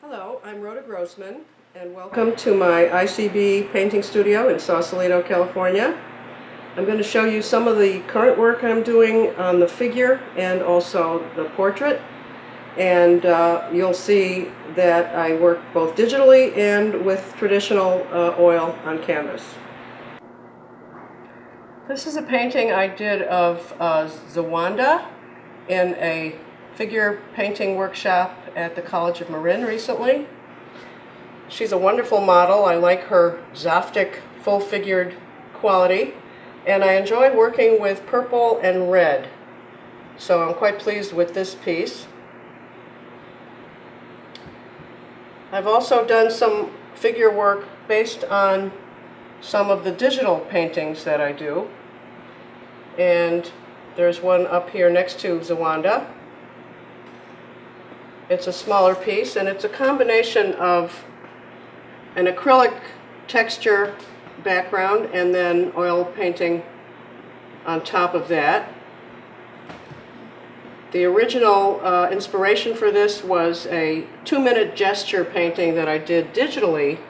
Hello, I'm Rhoda Grossman, and welcome to my ICB painting studio in Sausalito, California. I'm going to show you some of the current work I'm doing on the figure and also the portrait, and you'll see that I work both digitally and with traditional oil on canvas. This is a painting I did of Zawanda in a figure painting workshop at the College of Marin recently. She's a wonderful model. I like her Zoftic full-figured quality, and I enjoy working with purple and red. So I'm quite pleased with this piece. I've also done some figure work based on some of the digital paintings that I do. And there's one up here next to Zawanda. It's a smaller piece, and it's a combination of an acrylic texture background and then oil painting on top of that. The original inspiration for this was a 2-minute gesture painting that I did digitally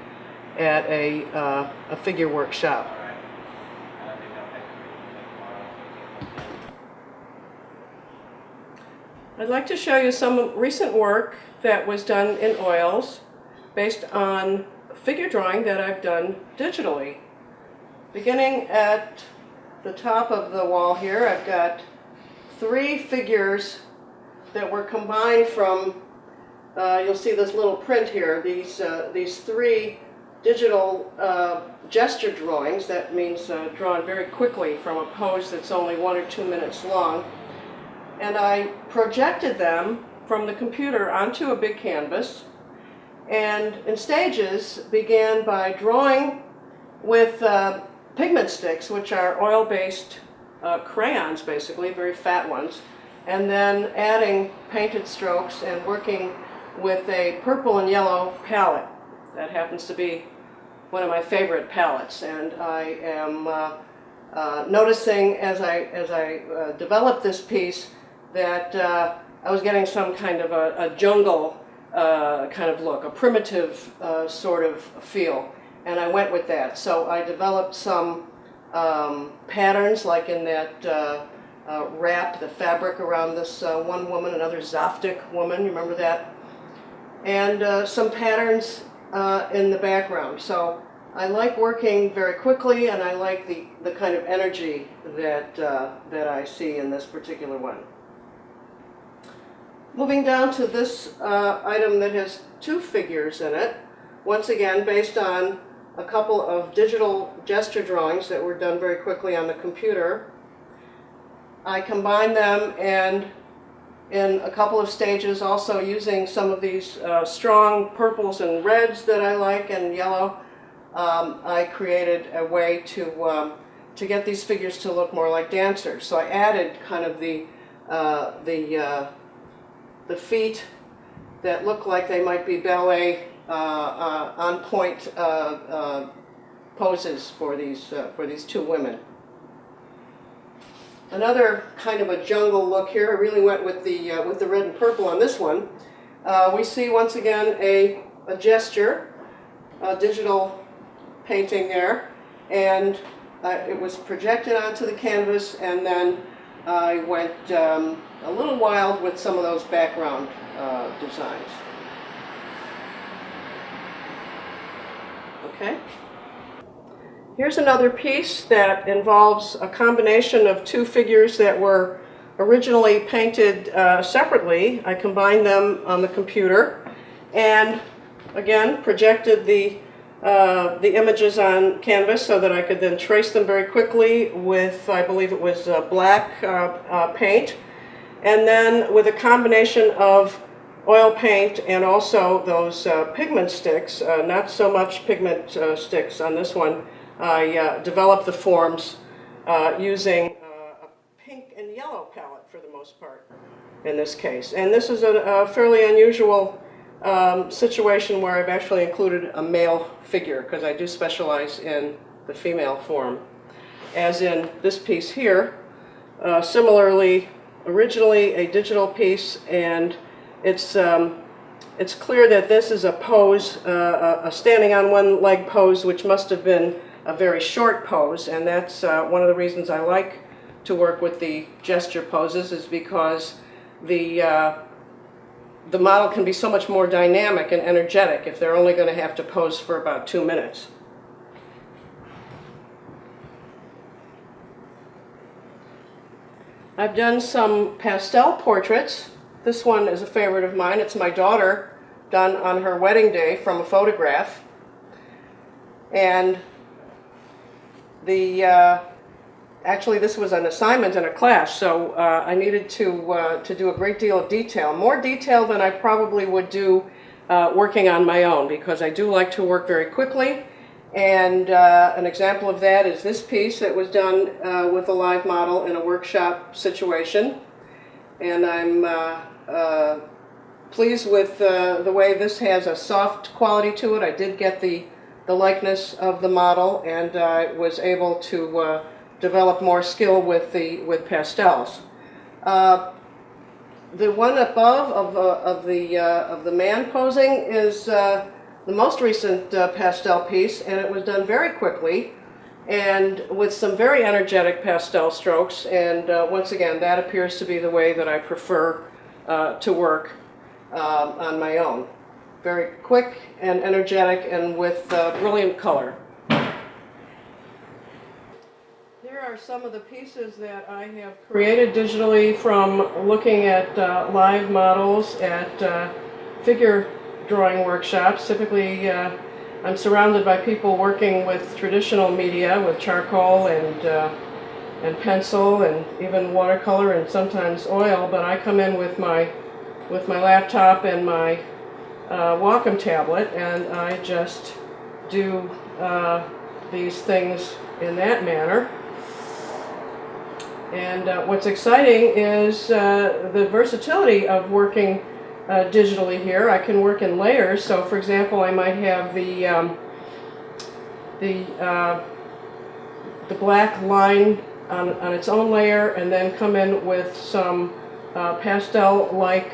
at a figure workshop. I'd like to show you some recent work that was done in oils based on figure drawing that I've done digitally. Beginning at the top of the wall here, I've got 3 figures that were combined from, you'll see this little print here, these 3 digital gesture drawings. That means drawn very quickly from a pose that's only 1 or 2 minutes long. And I projected them from the computer onto a big canvas, and in stages began by drawing with pigment sticks, which are oil-based crayons, basically, very fat ones, and then adding painted strokes and working with a purple and yellow palette. That happens to be one of my favorite palettes, and I am noticing as I developed this piece that I was getting some kind of a jungle kind of look, a primitive sort of feel, and I went with that. So I developed some patterns, like in that wrap, the fabric around this one woman, another Zoftic woman, you remember that? And some patterns in the background. So I like working very quickly, and I like the kind of energy that I see in this particular one. Moving down to this item that has 2 figures in it, once again based on a couple of digital gesture drawings that were done very quickly on the computer. I combined them, and in a couple of stages also using some of these strong purples and reds that I like, and yellow, I created a way to get these figures to look more like dancers. So I added kind of the feet that look like they might be ballet on point poses for these 2 women. Another kind of a jungle look here. I really went with the red and purple on this one. We see once again a gesture, a digital painting there, and it was projected onto the canvas, and then I went a little wild with some of those background designs. Okay. Here's another piece that involves a combination of 2 figures that were originally painted separately. I combined them on the computer and again projected the images on canvas so that I could then trace them very quickly with, I believe it was black paint, and then with a combination of oil paint and also those pigment sticks, not so much pigment sticks on this one. I developed the forms using a pink and yellow palette for the most part in this case. And this is a fairly unusual situation where I've actually included a male figure, because I do specialize in the female form. As in this piece here, similarly, originally a digital piece, and it's it's clear that this is a pose, a standing on one leg pose, which must have been a very short pose, and that's one of the reasons I like to work with the gesture poses, is because the model can be so much more dynamic and energetic if they're only going to have to pose for about 2 minutes. I've done some pastel portraits. This one is a favorite of mine. It's my daughter, done on her wedding day from a photograph. And actually this was an assignment in a class, so I needed to do a great deal of detail. More detail than I probably would do working on my own, because I do like to work very quickly. And an example of that is this piece that was done with a live model in a workshop situation. And I'm pleased with the way this has a soft quality to it. I did get the likeness of the model, and I was able to develop more skill with pastels. The one above of the man posing is the most recent pastel piece, and it was done very quickly and with some very energetic pastel strokes, and once again that appears to be the way that I prefer to work on my own. Very quick and energetic and with brilliant color. Here are some of the pieces that I have created digitally from looking at live models at figure drawing workshops. Typically I'm surrounded by people working with traditional media, with charcoal and pencil and even watercolor and sometimes oil, but I come in with my laptop and my Wacom tablet, and I just do these things in that manner. And what's exciting is the versatility of working digitally here. I can work in layers. So, for example, I might have the black line on its own layer, and then come in with some pastel-like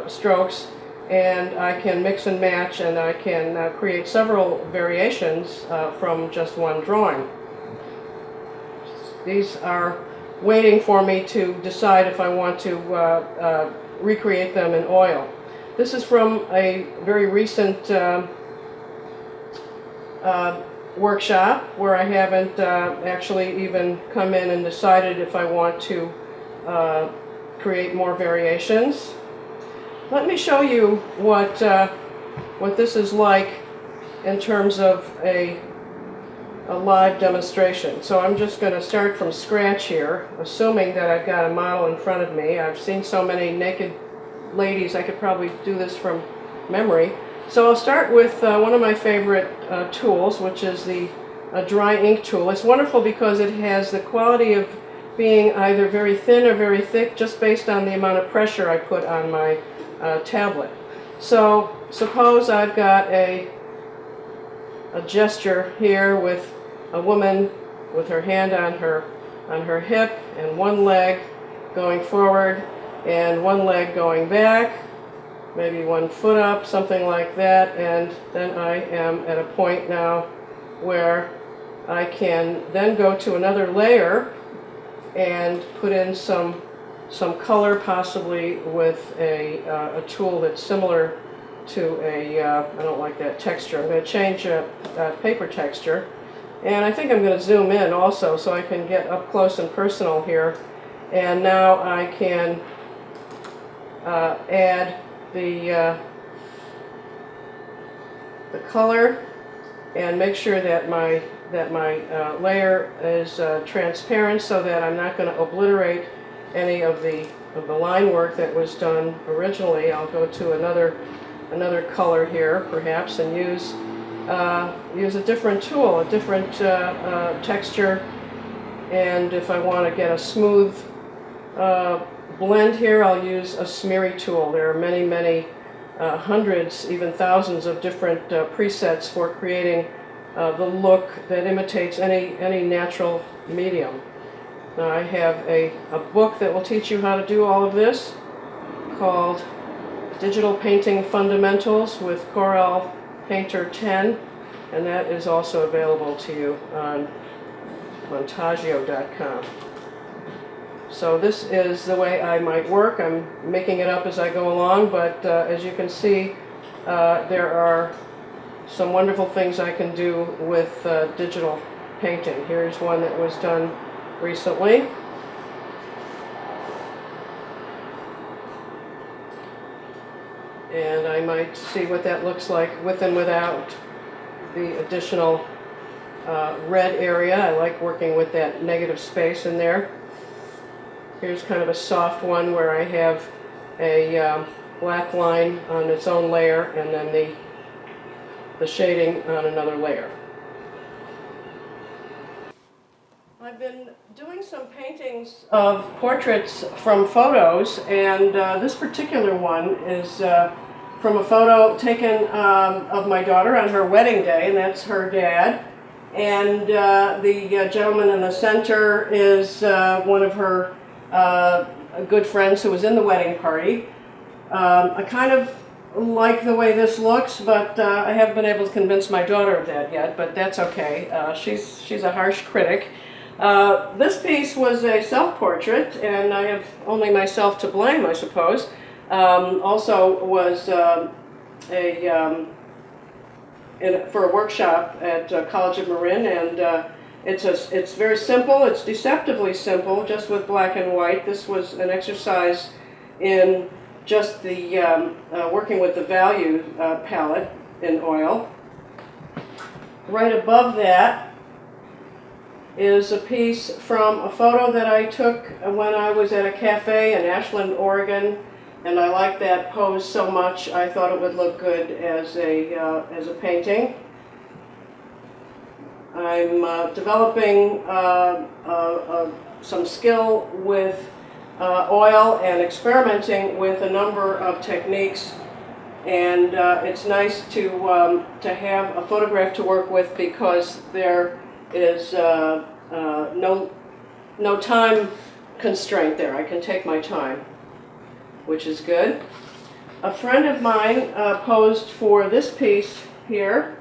strokes, and I can mix and match, and I can create several variations from just one drawing. These are waiting for me to decide if I want to recreate them in oil. This is from a very recent workshop where I haven't actually even come in and decided if I want to create more variations. Let me show you what this is like in terms of a live demonstration. So I'm just going to start from scratch here, assuming that I've got a model in front of me. I've seen so many naked ladies, I could probably do this from memory. So I'll start with one of my favorite tools, which is the dry ink tool. It's wonderful because it has the quality of being either very thin or very thick, just based on the amount of pressure I put on my tablet. So suppose I've got a gesture here with a woman with her hand on her hip and one leg going forward and one leg going back, maybe 1 foot up, something like that, and then I am at a point now where I can then go to another layer and put in some color, possibly with a tool that's similar to I don't like that texture. I'm going to change paper texture, and I think I'm going to zoom in also so I can get up close and personal here. And now I can add the color and make sure that my layer is transparent, so that I'm not going to obliterate any of the line work that was done originally. I'll go to another color here, perhaps, and use a different tool, a different texture. And if I want to get a smooth blend here, I'll use a smeary tool. There are many hundreds, even thousands of different presets for creating the look that imitates any natural medium. Now I have a book that will teach you how to do all of this, called Digital Painting Fundamentals with Corel Painter 10, and that is also available to you on Montaggio.com. So this is the way I might work. I'm making it up as I go along, but as you can see, there are some wonderful things I can do with digital painting. Here's one that was done recently. And I might see what that looks like with and without the additional red area. I like working with that negative space in there. Here's kind of a soft one where I have a black line on its own layer and then the shading on another layer. I've been doing some paintings of portraits from photos, and this particular one is from a photo taken of my daughter on her wedding day, and that's her dad. And the gentleman in the center is one of her good friends who was in the wedding party. I kind of like the way this looks, but I haven't been able to convince my daughter of that yet, but that's okay. She's a harsh critic. This piece was a self-portrait, and I have only myself to blame, I suppose. Also was for a workshop at College of Marin, and it's very simple. It's deceptively simple, just with black and white. This was an exercise in just the working with the value palette in oil. Right above that is a piece from a photo that I took when I was at a cafe in Ashland, Oregon, and I liked that pose so much I thought it would look good as a painting. I'm developing some skill with oil and experimenting with a number of techniques, and it's nice to have a photograph to work with because there is no time constraint there. I can take my time, which is good. A friend of mine posed for this piece here,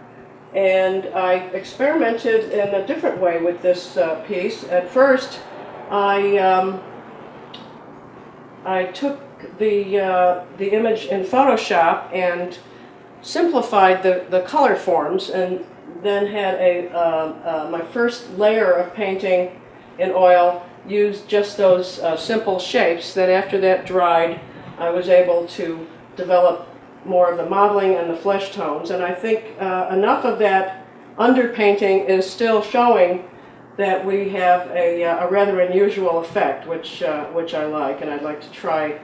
and I experimented in a different way with this piece. At first, I took the image in Photoshop and simplified the color forms, and then had my first layer of painting in oil used just those simple shapes. Then after that dried, I was able to develop more of the modeling and the flesh tones, and I think enough of that underpainting is still showing that we have a rather unusual effect, which I like, and I'd like to try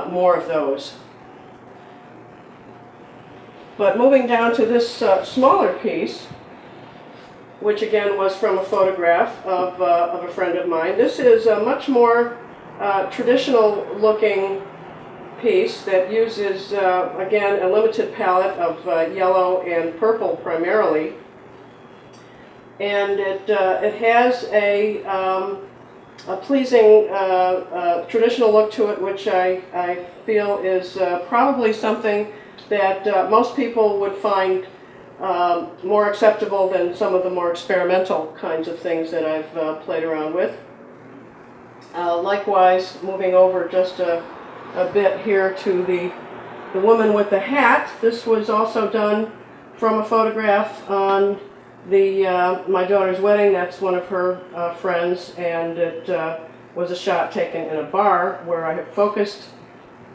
more of those. But moving down to this smaller piece, which again was from a photograph of a friend of mine. This is a much more traditional looking piece that uses, again, a limited palette of yellow and purple primarily. And it has a pleasing traditional look to it, which I feel is probably something that most people would find more acceptable than some of the more experimental kinds of things that I've played around with. Likewise, moving over just a bit here to the woman with the hat. This was also done from a photograph on my daughter's wedding. That's one of her friends, and it was a shot taken in a bar where I have focused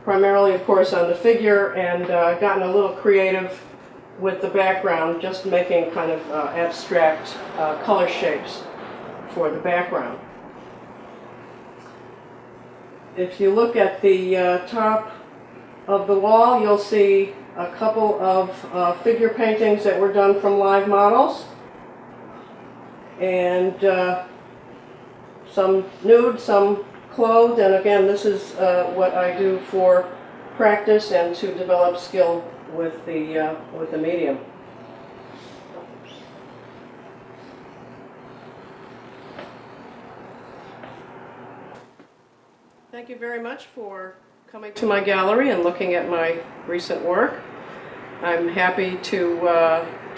primarily, of course, on the figure and gotten a little creative with the background, just making kind of abstract color shapes for the background. If you look at the top of the wall, you'll see a couple of figure paintings that were done from live models, and some nude, some clothed, and again, this is what I do for practice and to develop skill with the medium. Thank you very much for coming to my gallery and looking at my recent work. I'm happy to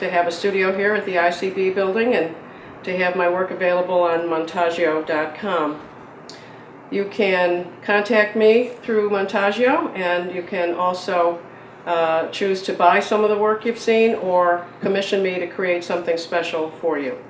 have a studio here at the ICB building and to have my work available on Montaggio.com. You can contact me through Montaggio, and you can also choose to buy some of the work you've seen or commission me to create something special for you.